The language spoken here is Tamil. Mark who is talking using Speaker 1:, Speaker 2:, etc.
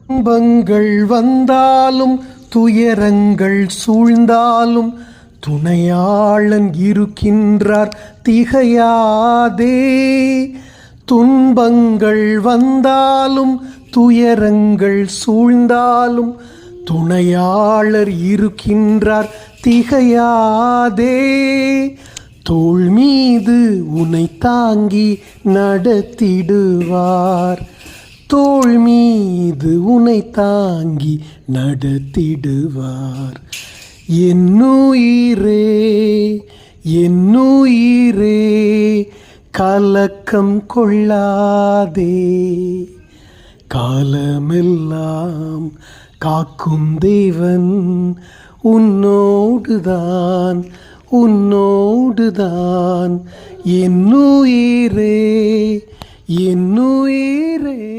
Speaker 1: துன்பங்கள் வந்தாலும் துயரங்கள் சூழ்ந்தாலும் துணையாளன் இருக்கின்றார் திகையாதே. துன்பங்கள் வந்தாலும் துயரங்கள் சூழ்ந்தாலும் துணையாளர் இருக்கின்றார் திகையாதே. தோள் மீது உன்னை தாங்கி நடத்திடுவார். தோள் மீது உன்னை தாங்கி நடத்திடுவார். என்னுயிரே என்னுயிரே கலக்கம் கொள்ளாதே. காலமெல்லாம் காக்கும் தேவன் உன்னோடுதான் உன்னோடுதான். என்னுயிரே என்னுயிரே